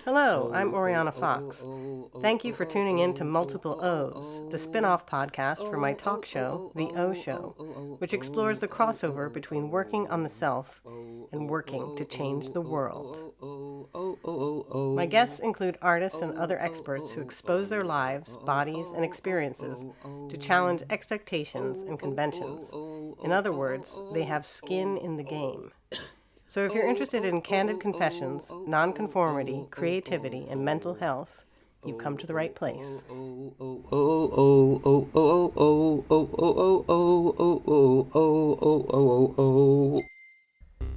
Hello, I'm Oriana Fox. Thank you for tuning in to Multiple O's, the spin-off podcast for my talk show, The O Show, which explores the crossover between working on the self and working to change the world. My guests include artists and other experts who expose their lives, bodies, and experiences to challenge expectations and conventions. In other words, they have skin in the game. So if you're interested in candid confessions, nonconformity, creativity, and mental health, you've come to the right place.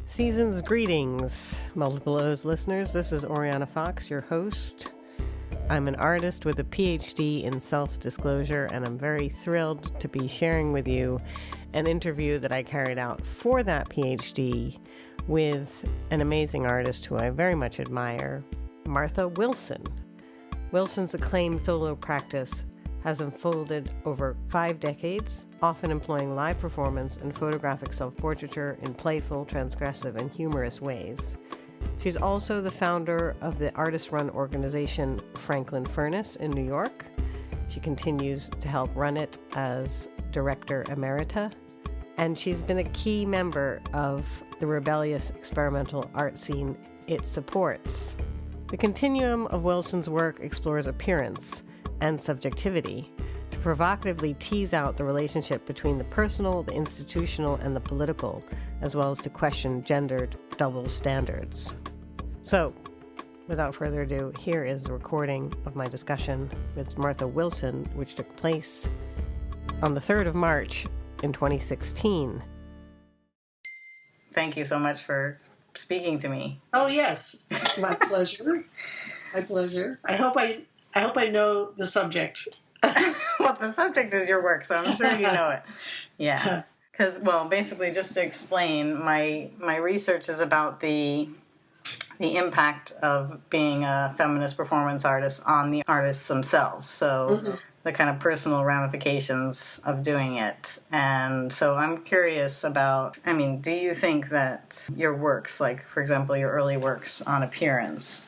Season's greetings, Multiple O's listeners. This is Oriana Fox, your host. I'm an artist with a PhD in self-disclosure, and I'm very thrilled to be sharing with you an interview that I carried out for that PhD with an amazing artist who I very much admire, Martha Wilson. Wilson's acclaimed solo practice has unfolded over 5 decades, often employing live performance and photographic self-portraiture in playful, transgressive, and humorous ways. She's also the founder of the artist-run organization Franklin Furnace in New York. She continues to help run it as director emerita, and she's been a key member of the rebellious experimental art scene it supports. The continuum of Wilson's work explores appearance and subjectivity to provocatively tease out the relationship between the personal, the institutional, and the political, as well as to question gendered double standards. So, without further ado, here is the recording of my discussion with Martha Wilson, which took place on the 3rd of March in 2016. Thank you so much for speaking to me. Oh yes, my pleasure. My pleasure. I hope I know the subject. Well, the subject is your work, so I'm sure you know it. Yeah, because basically, just to explain, my research is about the impact of being a feminist performance artist on the artists themselves. So. The kind of personal ramifications of doing it. And so I'm curious about, do you think that your works, like, for example, your early works on appearance,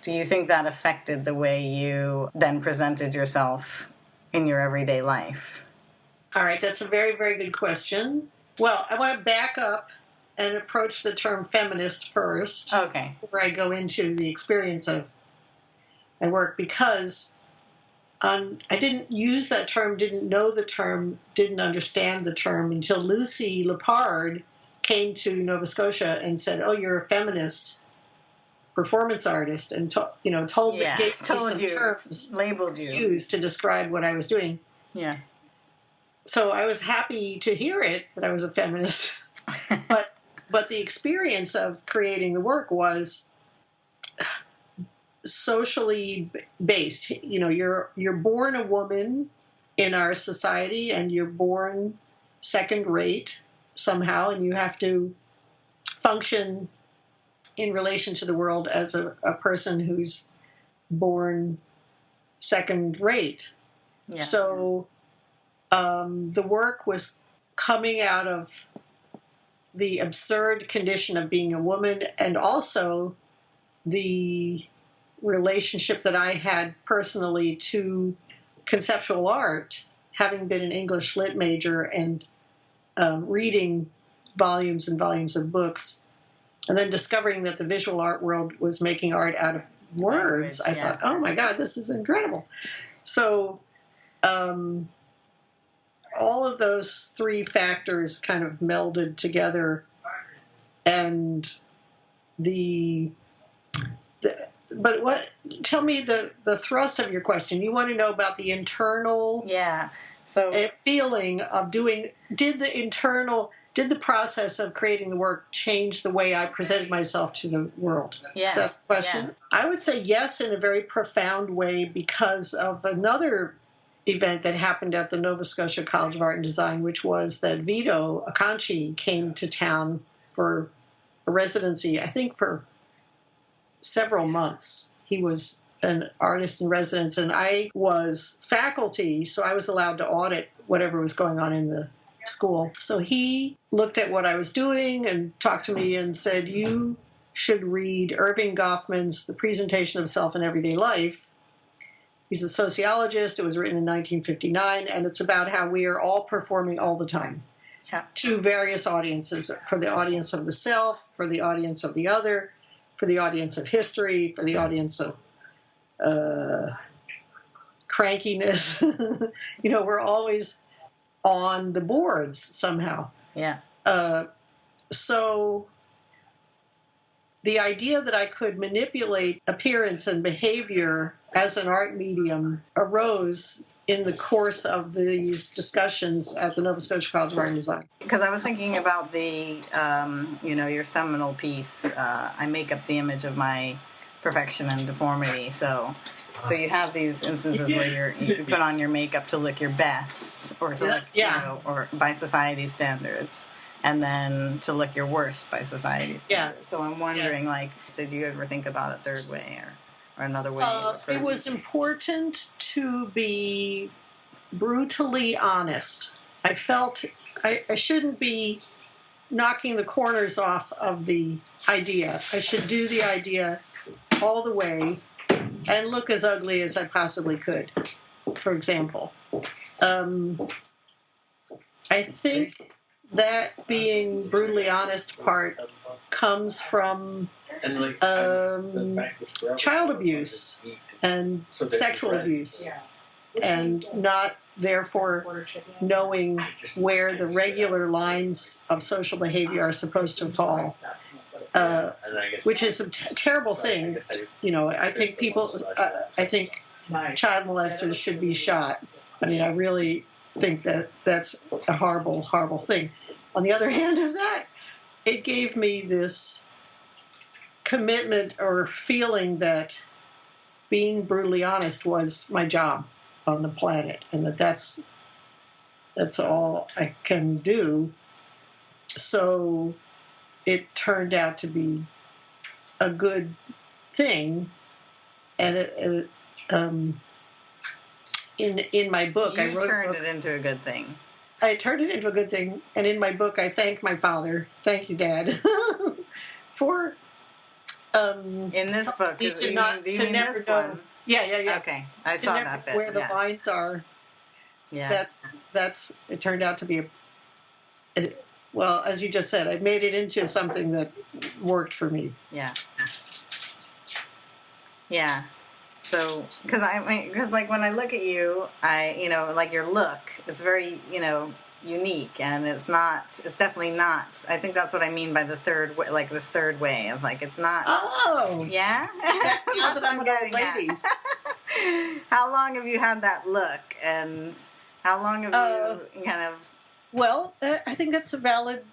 do you think that affected the way you then presented yourself in your everyday life? All right, that's a very, very good question. Well, I want to back up and approach the term feminist first. Okay. Before I go into the experience of my work, because I didn't use that term, didn't know the term, didn't understand the term until Lucy Lepard came to Nova Scotia and said, "Oh, you're a feminist performance artist," and told me some terms, labeled you, used to describe what I was doing. Yeah. So I was happy to hear it that I was a feminist, but the experience of creating the work was socially based. You're born a woman in our society, and you're born second rate somehow, and you have to function in relation to the world as a person who's born second rate. Yeah. So the work was coming out of the absurd condition of being a woman, and also the relationship that I had personally to conceptual art, having been an English lit major and reading volumes and volumes of books, and then discovering that the visual art world was making art out of words. I thought, oh my God, this is incredible. So all of those 3 factors kind of melded together, and tell me the thrust of your question. You want to know about the internal feeling of doing, did the process of creating the work change the way I presented myself to the world? Yeah. Is that the question? Yeah. I would say yes, in a very profound way, because of another event that happened at the Nova Scotia College of Art and Design, which was that Vito Acconci came to town for a residency, I think for several months. He was an artist in residence, and I was faculty, so I was allowed to audit whatever was going on in the school. So he looked at what I was doing and talked to me and said, you should read Irving Goffman's The Presentation of Self in Everyday Life. He's a sociologist. It was written in 1959, and it's about how we are all performing all the time to various audiences, for the audience of the self, for the audience of the other, for the audience of history, for the audience of crankiness. We're always on the boards somehow. Yeah. So the idea that I could manipulate appearance and behavior as an art medium arose in the course of these discussions at the Nova Scotia College of Art and Design. Because I was thinking about the, your seminal piece, I make up the image of my perfection and deformity. So you have these instances where you put on your makeup to look your best, or to look, or by society's standards, and then to look your worst by society's standards. So I'm wondering, did you ever think about a third way or another way? It was important to be brutally honest. I felt I shouldn't be knocking the corners off of the idea. I should do the idea all the way and look as ugly as I possibly could, for example. I think that being brutally honest part comes from child abuse and sexual abuse, and not therefore knowing where the regular lines of social behavior are supposed to fall, which is a terrible thing. I think child molesters should be shot. I mean, I really think that that's a horrible, horrible thing. On the other hand of that, it gave me this commitment or feeling that being brutally honest was my job on the planet, and that's all I can do. So it turned out to be a good thing, and in my book, I wrote it into a good thing. I turned it into a good thing, and in my book, I thank my father. Thank you, Dad, for. In this book, do you mean this one? Yeah. Okay, I saw that bit. Where the lines are. Yeah. That's. It turned out to be well, as you just said, I made it into something that worked for me. Yeah. Yeah. So, because when I look at you, your look is very, unique, and it's definitely not. I think that's what I mean by the third way, this third way of it's not. Oh. Yeah. Now that I'm an old lady. How long have you had that look, and how long have you kind of? Well, I think that's a valid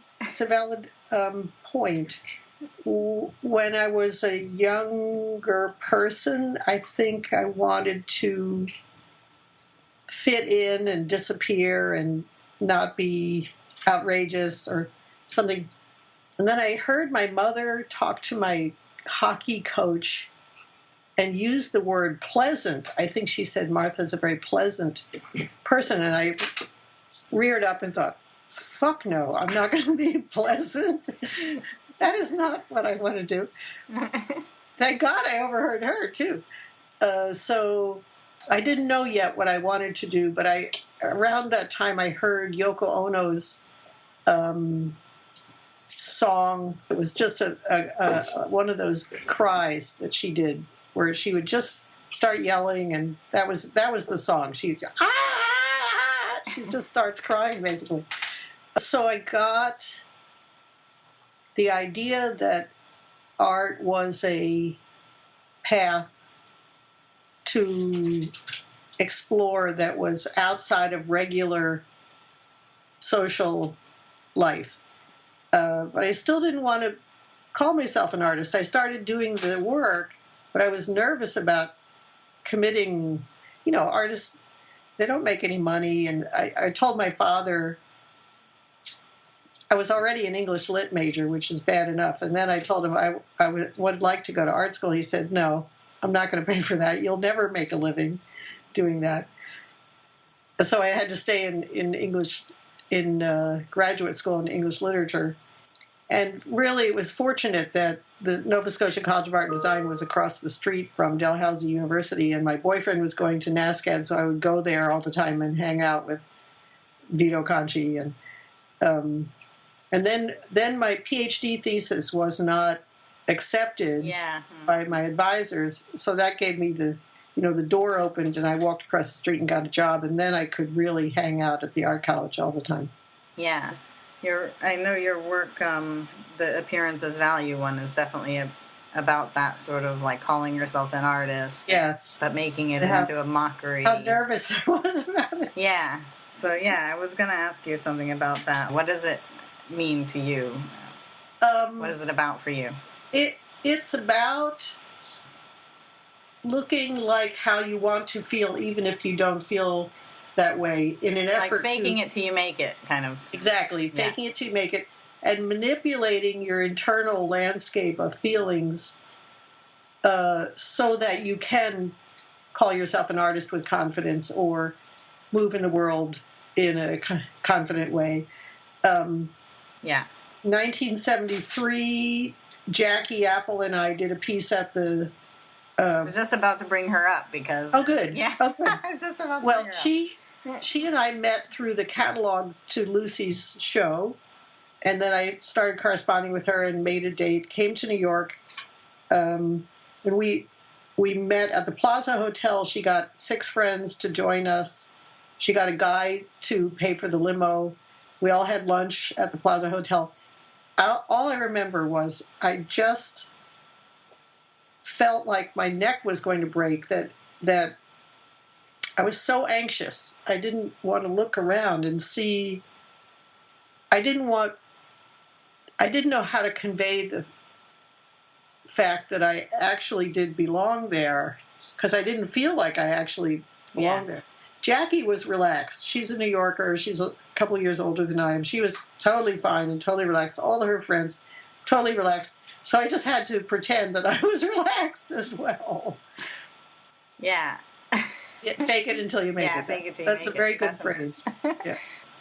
point. When I was a younger person, I think I wanted to fit in and disappear and not be outrageous or something. And then I heard my mother talk to my hockey coach and use the word pleasant. I think she said Martha's a very pleasant person, and I reared up and thought, fuck no, I'm not going to be pleasant. That is not what I want to do. Thank God I overheard her, too. So I didn't know yet what I wanted to do, but around that time I heard Yoko Ono's song. It was just one of those cries that she did, where she would just start yelling, and that was the song. She's she just starts crying, basically. So I got the idea that art was a path to explore that was outside of regular social life. But I still didn't want to call myself an artist. I started doing the work, but I was nervous about committing. Artists, they don't make any money. And I told my father, I was already an English lit major, which is bad enough. And then I told him I would like to go to art school. He said, no, I'm not going to pay for that. You'll never make a living doing that. So I had to stay in English in graduate school in English literature. And really, it was fortunate that the Nova Scotia College of Art and Design was across the street from Dalhousie University, and my boyfriend was going to NASCAD, so I would go there all the time and hang out with Vito Conchi. And then my PhD thesis was not accepted by my advisors, so that gave me the door opened, and I walked across the street and got a job, and then I could really hang out at the art college all the time. Yeah. I know your work, the Appearance as Value one, is definitely about that sort of like calling yourself an artist. Yes. But making it into a mockery. How nervous I was about it. Yeah. So, I was going to ask you something about that. What does it mean to you? What is it about for you? It's about looking like how you want to feel, even if you don't feel that way, in an effort like faking it till you make it, kind of. Exactly, faking it till you make it, and manipulating your internal landscape of feelings so that you can call yourself an artist with confidence or move in the world in a confident way. 1973, Jackie Apple and I did a piece at the... I was just about to bring her up because... Oh, good. Yeah. Oh, good. I was just about to well, bring her up. She and I met through the catalog to Lucy's show, and then I started corresponding with her and made a date, came to New York, and we met at the Plaza Hotel. She got 6 friends to join us. She got a guy to pay for the limo. We all had lunch at the Plaza Hotel. All I remember was I just felt like my neck was going to break, that I was so anxious. I didn't want to look around and see. I didn't know how to convey the fact that I actually did belong there, because I didn't feel like I actually belonged there. Jackie was relaxed. She's a New Yorker. She's a couple of years older than I am. She was totally fine and totally relaxed. All of her friends, totally relaxed. So I just had to pretend that I was relaxed as well. Yeah. Fake it until you make it. Fake it till you That's make a very it, good definitely. phrase. Yeah.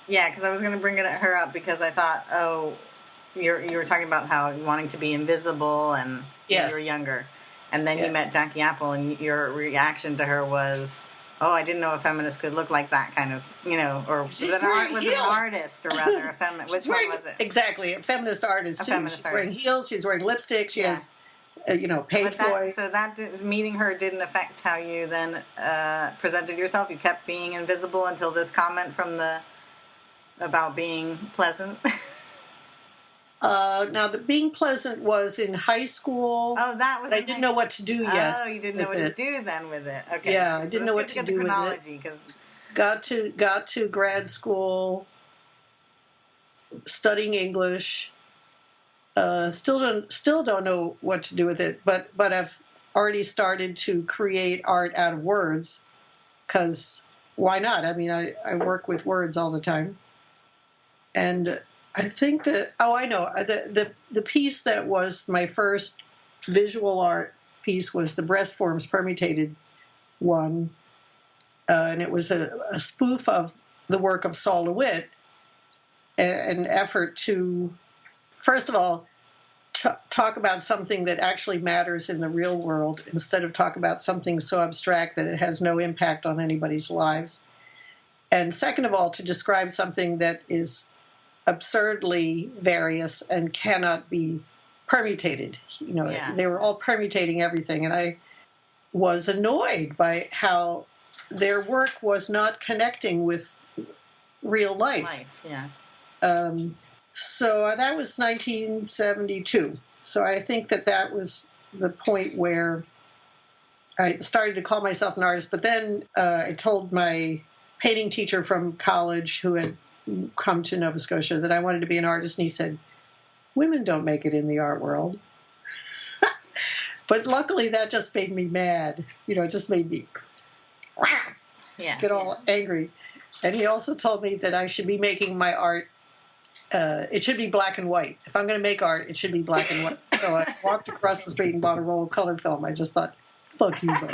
Yeah, because I was going to bring her up because I thought, you were talking about how wanting to be invisible and when you were younger. And then you met Jackie Apple, and your reaction to her was, oh, I didn't know a feminist could look like that, kind of, or was an artist, or rather a feminist. Which one was it? Exactly, a feminist artist, too. She's wearing heels, she's wearing lipstick, she has, page boy. So meeting her didn't affect how you then presented yourself? You kept being invisible until this comment about being pleasant? Now, the being pleasant was in high school. Oh, that was. I didn't know what to do yet. Oh, you didn't know what to do then with it. Okay. Yeah, I didn't know what to do with it. Got to grad school, studying English. Still don't know what to do with it, but I've already started to create art out of words, because why not? I mean, I work with words all the time, and I think that, I know, the piece that was my first visual art piece was the breast forms permutated one, and it was a spoof of the work of Saul LeWitt, an effort to, first of all, talk about something that actually matters in the real world instead of talk about something so abstract that it has no impact on anybody's lives. And second of all, to describe something that is absurdly various and cannot be permutated. They were all permutating everything, and I was annoyed by how their work was not connecting with real life. So that was 1972. So I think that was the point where I started to call myself an artist. But then I told my painting teacher from college, who had come to Nova Scotia, that I wanted to be an artist, and he said, women don't make it in the art world. But luckily that just made me mad. It just made me get all angry. And he also told me that I should be making my art, it should be black and white. If I'm going to make art, it should be black and white. So I walked across the street and bought a roll of colored film. I just thought, fuck you, buddy.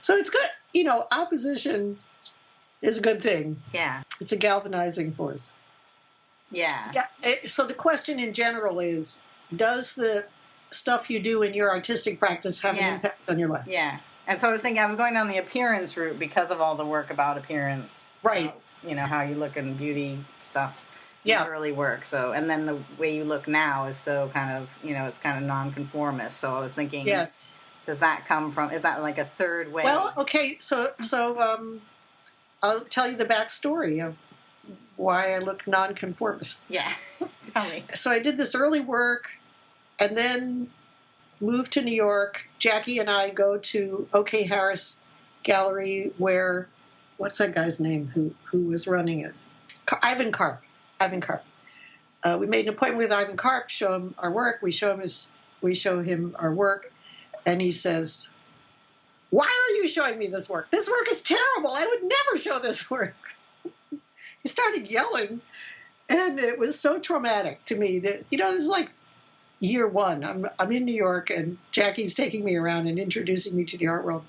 So it's good. Opposition is a good thing. Yeah. It's a galvanizing force. Yeah. Yeah. So the question in general is, does the stuff you do in your artistic practice have an impact on your life? Yeah. And so I was thinking, I was going down the appearance route because of all the work about appearance. Right. How you look in beauty stuff. Yeah. Early work. So, and then the way you look now is so kind of, it's kind of nonconformist. So I was thinking, yes. Does that come from, is that like a third way? Well, okay. So I'll tell you the backstory of why I look nonconformist. Yeah. Tell me. So I did this early work and then moved to New York. Jackie and I go to OK Harris Gallery where, what's that guy's name who was running it? Ivan Karp. We made an appointment with Ivan Karp, show him our work. We show him our work. And he says, "Why are you showing me this work? This work is terrible. I would never show this work." He started yelling. And it was so traumatic to me that, it was like year one. I'm in New York and Jackie's taking me around and introducing me to the art world.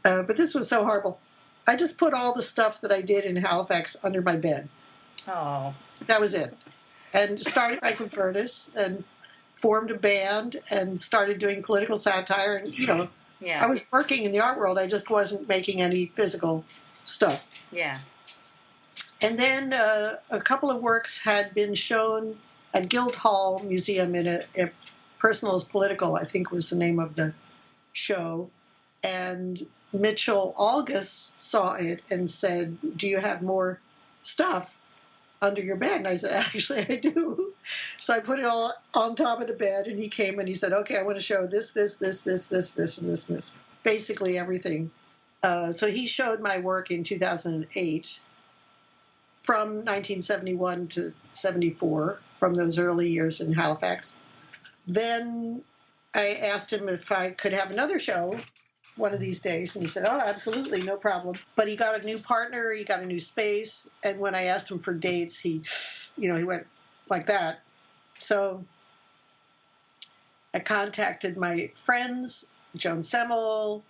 But this was so horrible. I just put all the stuff that I did in Halifax under my bed. Oh. That was it. And started Franklin Furnace and formed a band and started doing political satire. And, I was working in the art world. I just wasn't making any physical stuff. Yeah. And then a couple of works had been shown at Guildhall Museum in a Personal is Political, I think was the name of the show. And Mitchell August saw it and said, "Do you have more stuff under your bed?" And I said, "Actually, I do." So I put it all on top of the bed, and he came and he said, "Okay, I want to show this, and this. Basically everything." So he showed my work in 2008 from 1971 to 74, from those early years in Halifax. Then I asked him if I could have another show one of these days, and he said, "Oh, absolutely, no problem." But he got a new partner, he got a new space, and when I asked him for dates, he went like that. So I contacted my friends, Joan Semmel,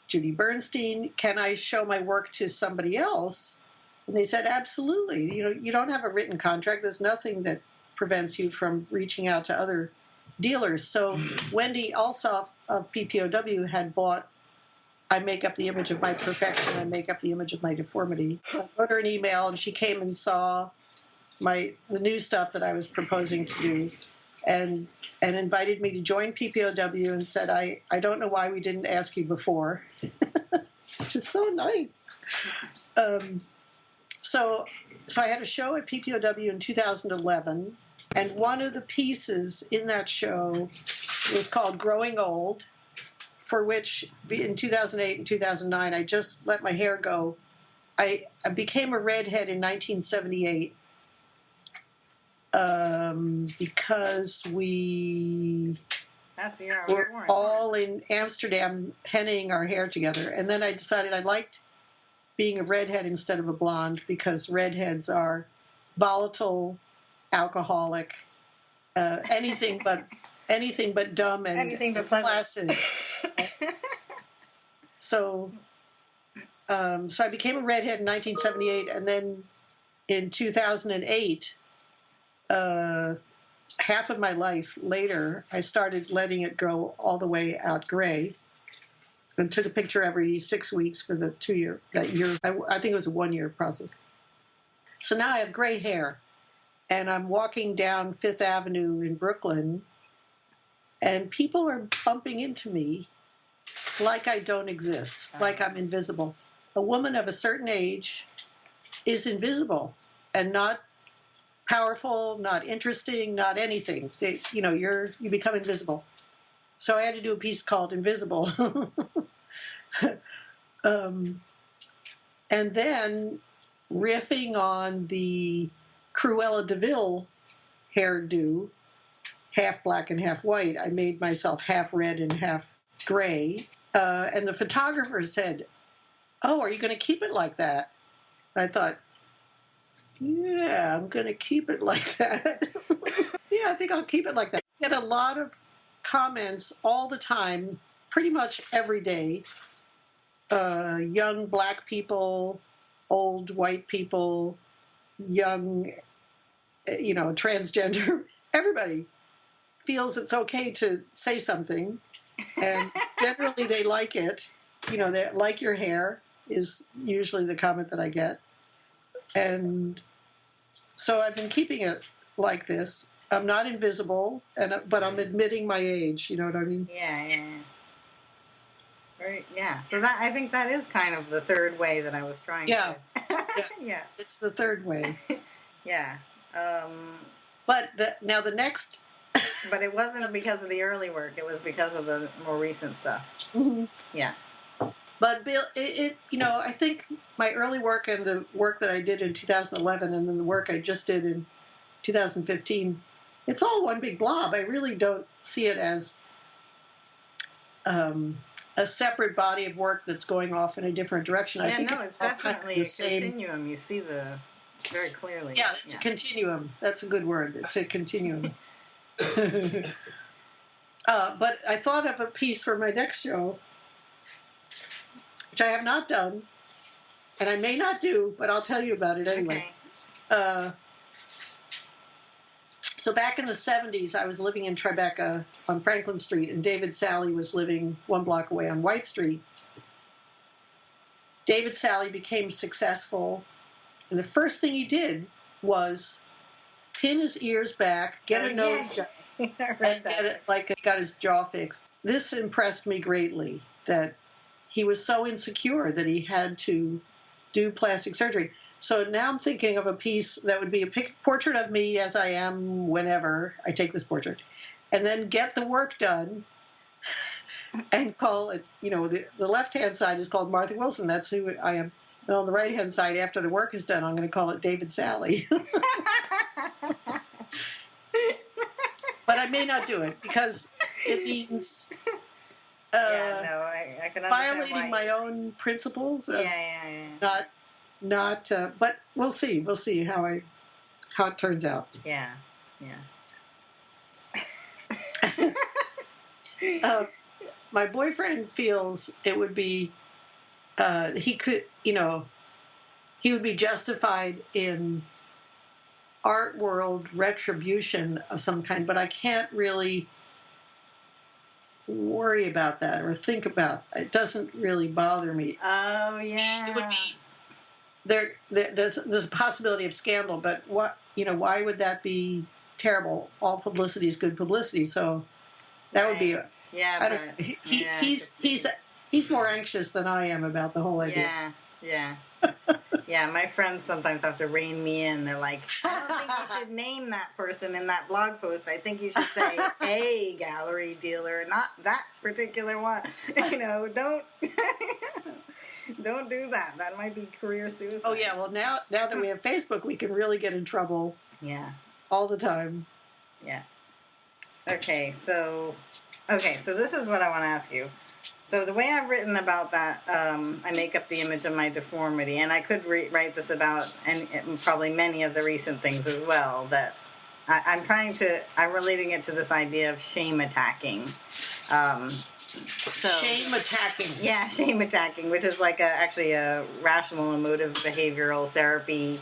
Judy Bernstein, "Can I show my work to somebody else?" And they said, "Absolutely. You don't have a written contract. There's nothing that prevents you from reaching out to other dealers." So Wendy Alsop of PPOW had bought I Make Up the Image of My Perfection, I Make Up the Image of My Deformity. I wrote her an email, and she came and saw the new stuff that I was proposing to do, and invited me to join PPOW and said, I don't know why we didn't ask you before. Which is so nice. So I had a show at PPOW in 2011, and one of the pieces in that show was called Growing Old, for which in 2008 and 2009 I just let my hair go. I became a redhead in 1978 because that's the year I was were born. all in Amsterdam henning our hair together. And then I decided I liked being a redhead instead of a blonde because redheads are volatile, alcoholic, anything but dumb and anything but placid. So I became a redhead in 1978, and then in 2008, half of my life later, I started letting it go all the way out gray, and took a picture every 6 weeks for the 2 year. That year, I think it was a 1 year process. So now I have gray hair, and I'm walking down Fifth Avenue in Brooklyn, and people are bumping into me like I don't exist, like I'm invisible. A woman of a certain age is invisible and not powerful, not interesting, not anything. You become invisible. So I had to do a piece called Invisible. And then riffing on the Cruella de Vil hairdo, half black and half white, I made myself half red and half gray. And the photographer said, "Oh, are you going to keep it like that?" I thought, yeah, I'm going to keep it like that. Yeah, I think I'll keep it like that. I get a lot of comments all the time, pretty much every day. Young black people old white people, young, transgender, everybody feels it's okay to say something, and generally they like it. They like your hair is usually the comment that I get. And so I've been keeping it like this. I'm not invisible, but I'm admitting my age. You know what I mean? Yeah. Right. Yeah. So I think that is kind of the third way that I was trying to. Yeah. It's the third way. Yeah. But now the next. But it wasn't because of the early work. It was because of the more recent stuff. Mm-hmm. Yeah. But Bill, I think my early work and the work that I did in 2011 and then the work I just did in 2015, it's all one big blob. I really don't see it as a separate body of work that's going off in a different direction. I think it's definitely a continuum. You see very clearly. Yeah, it's a continuum. That's a good word. It's a continuum. But I thought of a piece for my next show, which I have not done, and I may not do, but I'll tell you about it anyway. Okay. So back in the 70s, I was living in Tribeca on Franklin Street, and David Sally was living one block away on White Street. David Sally became successful, and the first thing he did was pin his ears back, get a nose job, and get it got his jaw fixed. This impressed me greatly, that he was so insecure that he had to do plastic surgery. So now I'm thinking of a piece that would be a portrait of me as I am whenever I take this portrait, and then get the work done and call it, the left-hand side is called Martha Wilson. That's who I am. And on the right-hand side, after the work is done, I'm going to call it David Sally. But I may not do it because it means I can violating my own principles. Not. But we'll see. We'll see how it turns out. Yeah. My boyfriend feels it would be. He would be justified in art world retribution of some kind, but I can't really worry about that or think about it. It doesn't really bother me. Oh yeah. It would be there's a possibility of scandal, but why would that be terrible? All publicity is good publicity, so that would be he's more anxious than I am about the whole idea. Yeah. Yeah, my friends sometimes have to rein me in. They're like, I don't think you should name that person in that blog post. I think you should say a gallery dealer, not that particular one. Don't don't do that. That might be career suicide. Oh yeah, well now that we have Facebook, we can really get in trouble. Yeah. All the time. Yeah. Okay, so this is what I want to ask you. So the way I've written about that, I make up the image of my deformity, and I could write this about and probably many of the recent things as well, that I'm relating it to this idea of shame attacking. Shame attacking. Yeah, shame attacking, which is like actually a rational emotive behavioral therapy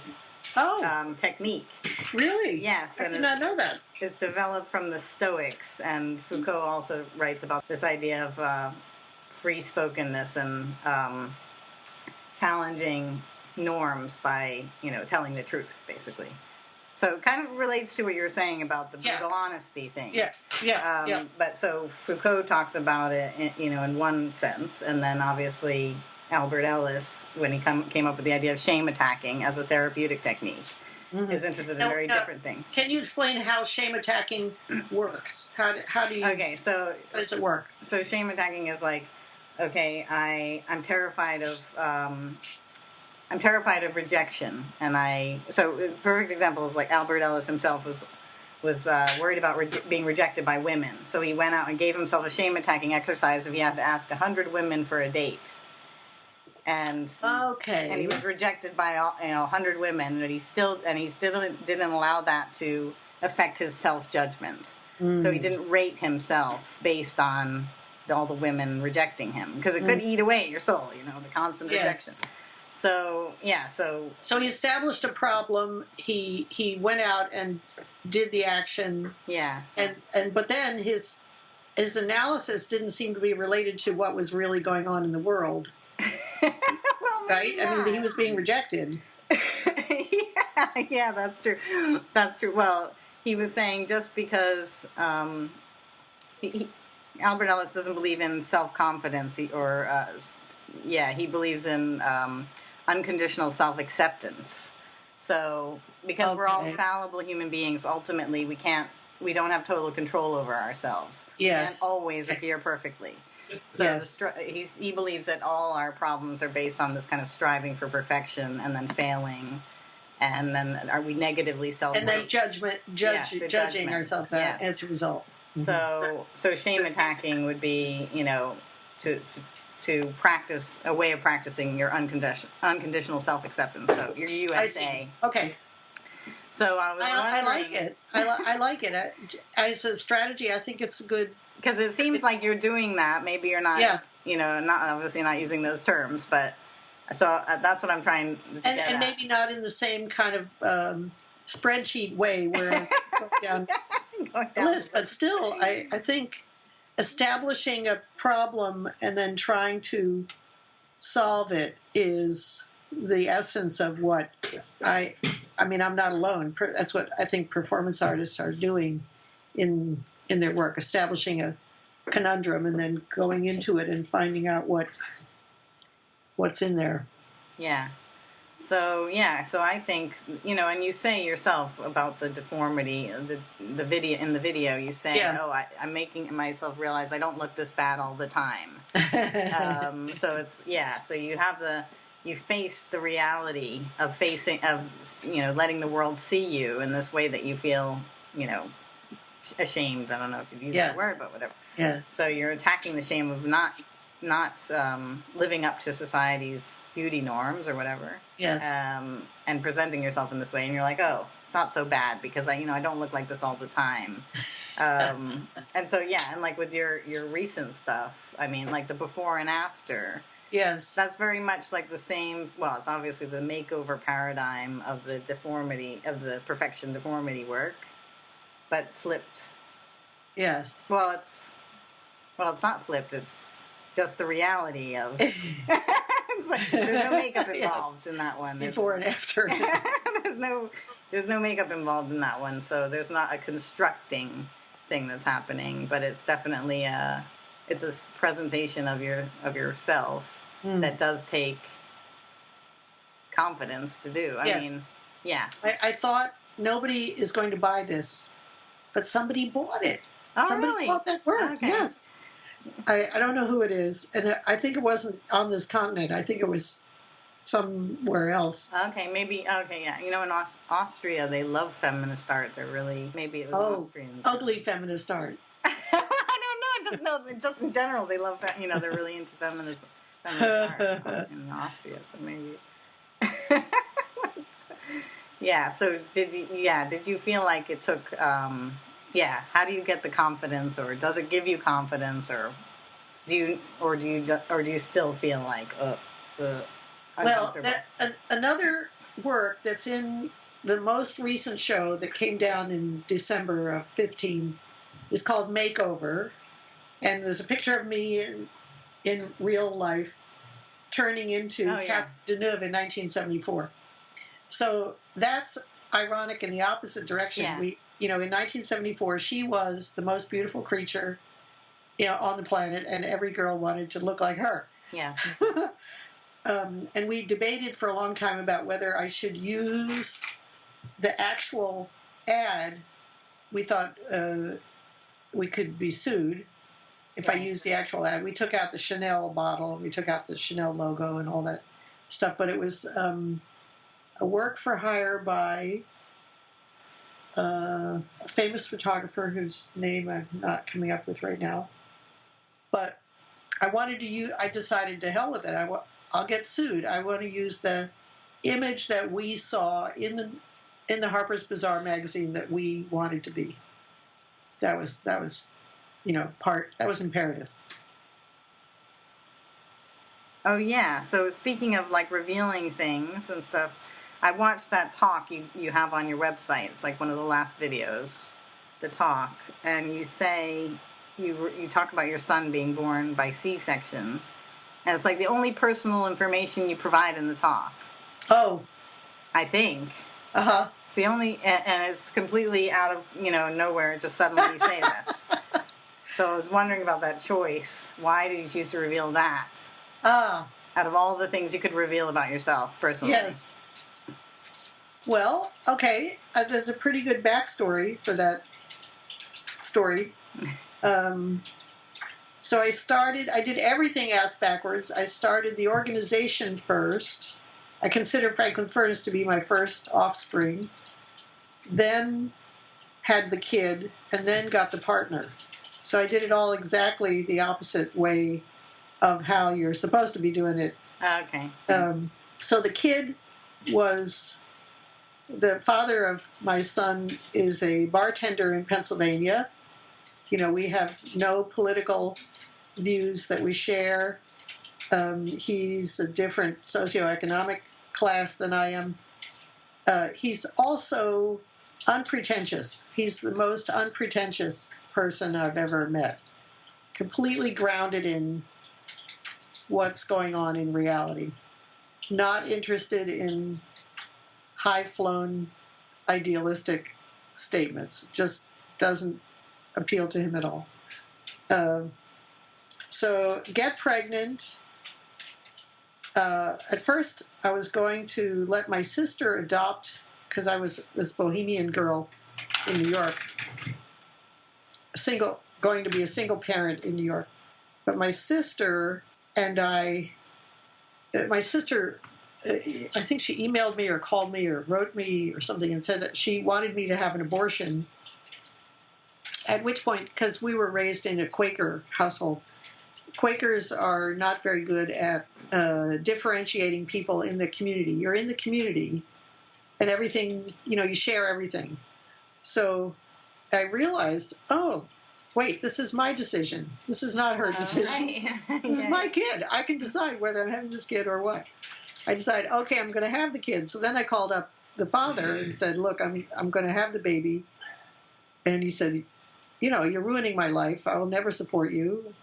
technique. Really? Yes. I did not know that. It's developed from the Stoics, and Foucault also writes about this idea of free-spokenness and challenging norms by, telling the truth, basically. So it kind of relates to what you were saying about the brutal honesty thing. Yeah. But so Foucault talks about it, in one sense, and then obviously Albert Ellis, when he came up with the idea of shame attacking as a therapeutic technique, is interested in very different things. Can you explain how shame attacking works? How do you? Okay, so how does it work? So shame attacking is like, okay, I'm terrified of rejection, and so a perfect example is like Albert Ellis himself was worried about being rejected by women, so he went out and gave himself a shame attacking exercise if he had to ask 100 women for a date. And he was rejected by 100 women, but he still didn't allow that to affect his self-judgment. So he didn't rate himself based on all the women rejecting him, because it could eat away your soul, the constant rejection. So So he established a problem. He went out and did the action. yeah. And but then his analysis didn't seem to be related to what was really going on in the world. Well, Right? maybe I mean, not. he was being rejected. Yeah, that's true. That's true. Well, he was saying just because Albert Ellis doesn't believe in self-confidence, he believes in unconditional self-acceptance. So, because we're all fallible human beings, ultimately we don't have total control over ourselves. Yes. We can't always appear perfectly. So Yes. he believes that all our problems are based on this kind of striving for perfection and then failing, and then are we negatively And then judging judgment. ourselves Yes. as a result. So shame attacking would be, to practice a way of practicing your unconditional self acceptance. So your USA. I see. Okay. So I was I like wondering, it. I like it. As a strategy, I think it's a good. because it seems like you're doing that. Maybe you're not. Yeah. Not obviously not using those terms, but so that's what I'm trying to get at. And maybe not in the same kind of spreadsheet way where I go down the list, but still, I think establishing a problem and then trying to solve it is the essence of what I mean, I'm not alone. That's what I think performance artists are doing in their work, establishing a conundrum and then going into it and finding out what's in there. Yeah. So I think, and you say yourself about the deformity, the video, you say, I'm making myself realize I don't look this bad all the time. So you face the reality of letting the world see you in this way that you feel, ashamed. I don't know if you've used that word, but whatever. Yeah. So you're attacking the shame of not living up to society's beauty norms or whatever. Yes. And presenting yourself in this way, and you're like, oh, it's not so bad because I don't look like this all the time. And so and like with your recent stuff, I mean, like the before and after. Yes. That's very much like the same. Well, it's obviously the makeover paradigm of the deformity of the perfection deformity work, but flipped. Yes. Well, it's not flipped. It's just the reality of. It's like, there's no makeup involved in that one. Before and after. there's no makeup involved in that one, so there's not a constructing thing that's happening, but it's definitely it's a presentation of yourself that does take confidence to do. I mean, yeah. I thought nobody is going to buy this, but somebody bought it. Oh, somebody really? bought that work. Okay. Yes. I don't know who it is, and I think it wasn't on this continent. I think it was somewhere else. Okay, maybe. Okay, yeah. In Austria, they love feminist art. They're really, maybe it was Austrians. Ugly feminist art. I don't know. Just in general, they love. They're really into feminist art in Austria. So maybe. Yeah. So did you feel like it took? How do you get the confidence, or does it give you confidence, or do you still feel like well, another work that's in the most recent show that came down in December of 2015 is called Makeover, and there's a picture of me in real life turning into Catherine Deneuve in 1974. So that's ironic in the opposite direction. Yeah. In 1974, she was the most beautiful creature, on the planet, and every girl wanted to look like her. Yeah. And we debated for a long time about whether I should use the actual ad. We thought we could be sued if I used the actual ad. We took out the Chanel bottle, we took out the Chanel logo and all that stuff, but it was a work for hire by a famous photographer whose name I'm not coming up with right now. But I decided to hell with it. I'll get sued. I want to use the image that we saw in the Harper's Bazaar magazine that we wanted to be. That was that was imperative. Oh, yeah. So speaking of, like, revealing things and stuff, I watched that talk you have on your website. It's like one of the last videos, the talk. And you say, you talk about your son being born by C-section. And it's like the only personal information you provide in the talk. Oh. I think. Uh-huh. It's the only, and it's completely out of, nowhere, just suddenly you say that. So I was wondering about that choice. Why did you choose to reveal that? Out of all the things you could reveal about yourself, personally. Yes. Well, okay. There's a pretty good backstory for that story. So I did everything ass backwards. I started the organization first. I consider Franklin Furnace to be my first offspring. Then had the kid, and then got the partner. So I did it all exactly the opposite way of how you're supposed to be doing it. Okay. So the kid was, the father of my son is a bartender in Pennsylvania. We have no political views that we share. He's a different socioeconomic class than I am. He's also unpretentious. He's the most unpretentious person I've ever met. Completely grounded in what's going on in reality. Not interested in high-flown, idealistic statements. Just doesn't appeal to him at all. So, get pregnant. At first, I was going to let my sister adopt, because I was this bohemian girl in New York, going to be a single parent in New York. But my sister and I think she emailed me or called me or wrote me or something and said that she wanted me to have an abortion. At which point, because we were raised in a Quaker household, Quakers are not very good at differentiating people in the community. You're in the community, and everything, you share everything. So I realized, oh, wait, this is my decision. This is not her decision. Right. This is my kid. I can decide whether I'm having this kid or what. I decided, okay, I'm going to have the kid. So then I called up the father and said, look, I'm going to have the baby. And he said, you're ruining my life. I will never support you.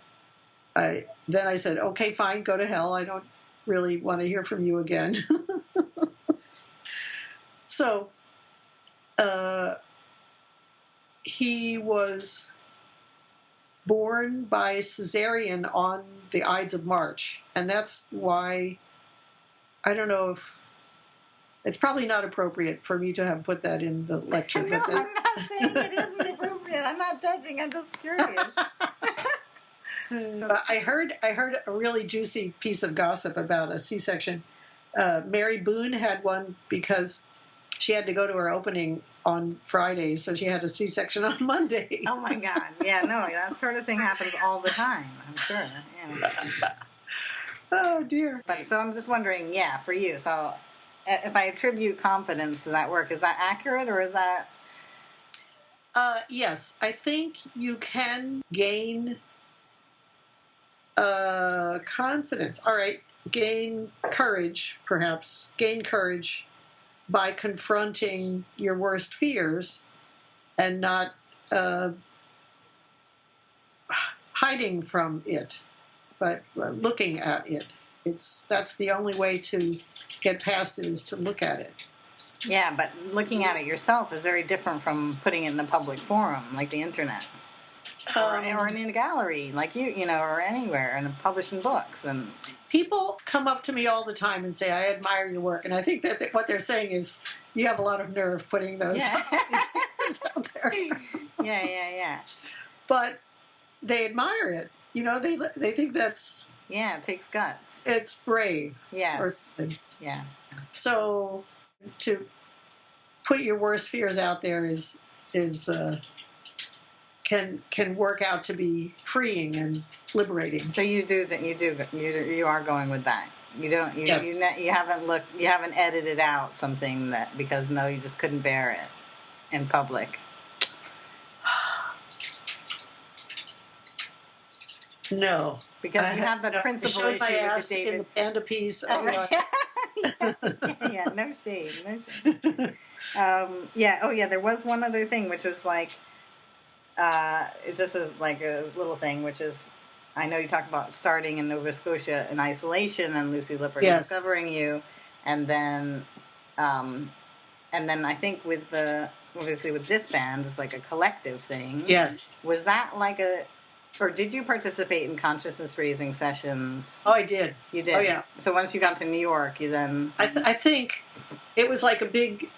Then I said, okay, fine, go to hell. I don't really want to hear from you again. So he was born by cesarean on the Ides of March. And that's why, I don't know if, it's probably not appropriate for me to have put that in the lecture. No, I'm not saying it isn't appropriate. I'm not judging. I'm just curious. I heard a really juicy piece of gossip about a C-section. Mary Boone had one because she had to go to her opening on Friday, so she had a C-section on Monday. Oh my God! Yeah, no, that sort of thing happens all the time. I'm sure. Yeah. Oh dear. But so I'm just wondering, for you. So if I attribute confidence to that work, is that accurate or is that? Yes, I think you can gain confidence. All right, gain courage, perhaps. Gain courage by confronting your worst fears and not hiding from it, but looking at it. That's the only way to get past it, is to look at it. Yeah, but looking at it yourself is very different from putting it in a public forum like the internet. Or in a gallery, like or anywhere, and publishing books. And people come up to me all the time and say, "I admire your work," and I think that what they're saying is, "You have a lot of nerve putting those out there." Yeah. But they admire it. They think that's it takes guts. It's brave. Yes. Yeah. So to put your worst fears out there is can work out to be freeing and liberating. So you do that. You are going with that. You don't. Yes. You haven't looked. You haven't edited out something that because you just couldn't bear it in public. No. Because you have the principal showed my issue with ass the in David. the panda piece. Yeah, no shade, no shade. There was one other thing, which was like, it's just like a little thing, which is, I know you talked about starting in Nova Scotia in isolation and Lucy Lippard discovering you, and then I think obviously with this band, it's like a collective thing. Yes. Was that like or did you participate in consciousness raising sessions? Oh, I did. You did? Oh, yeah. So once you got to New York, you then... I think it was like a big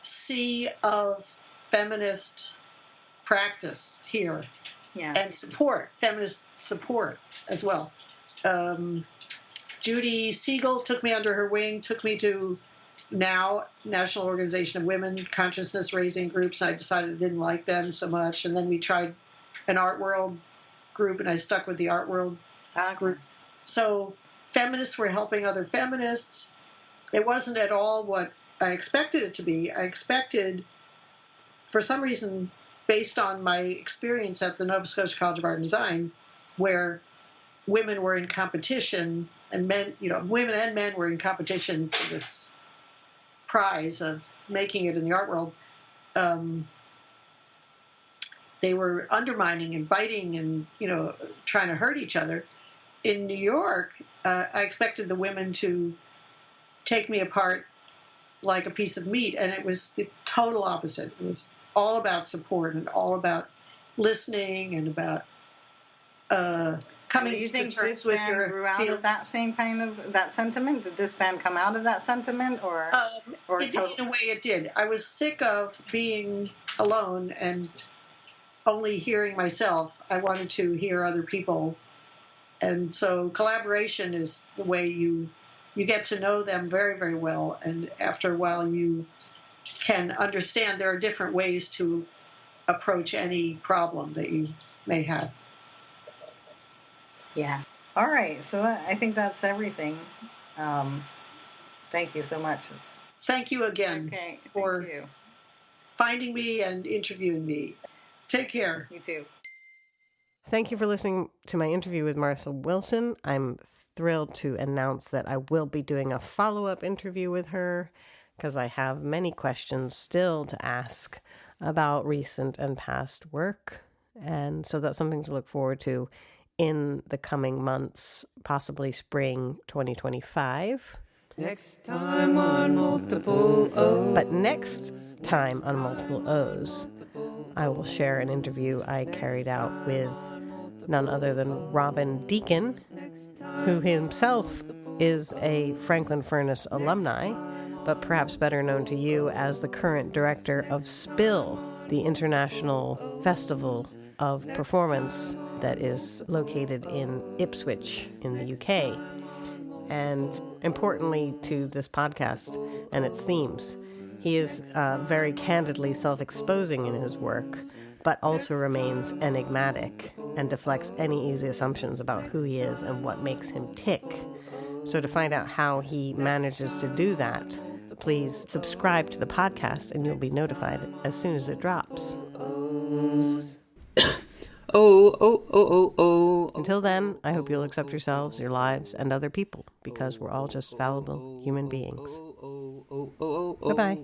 sea of feminist practice here. Yeah. And feminist support as well. Judy Siegel took me under her wing, took me to National Organization of Women consciousness raising groups, and I decided I didn't like them so much. And then we tried an Art World group, and I stuck with the Art World group. So feminists were helping other feminists. It wasn't at all what I expected it to be. I expected, for some reason, based on my experience at the Nova Scotia College of Art and Design, where women were in competition, and women and men were in competition for this prize of making it in the art world, they were undermining and biting and, trying to hurt each other. In New York, I expected the women to take me apart like a piece of meat, and it was the total opposite. It was all about support and all about listening and about coming to terms with your grew out of that same kind of that sentiment? Did this band come out of that sentiment, or in a way it did. I was sick of being alone and only hearing myself. I wanted to hear other people, and so collaboration is the way you get to know them very, very well, and after a while you can understand there are different ways to approach any problem that you may have. Yeah. All right. So I think that's everything. Thank you so much. Thank you again for you. finding me and interviewing me. Take care. You too. Thank you for listening to my interview with Marcel Wilson. I'm thrilled to announce that I will be doing a follow-up interview with her because I have many questions still to ask about recent and past work. And so that's something to look forward to in the coming months, possibly spring 2025. Next time on Multiple O's. But next time on Multiple O's, I will share an interview I carried out with none other than Robin Deacon, who himself is a Franklin Furnace alumni, but perhaps better known to you as the current director of SPIL, the International Festival of Performance that is located in Ipswich in the UK. And importantly to this podcast and its themes, he is very candidly self-exposing in his work, but also remains enigmatic and deflects any easy assumptions about who he is and what makes him tick. So to find out how he manages to do that, please subscribe to the podcast and you'll be notified as soon as it drops. Until then, I hope you'll accept yourselves, your lives, and other people, because we're all just fallible human beings. Bye-bye.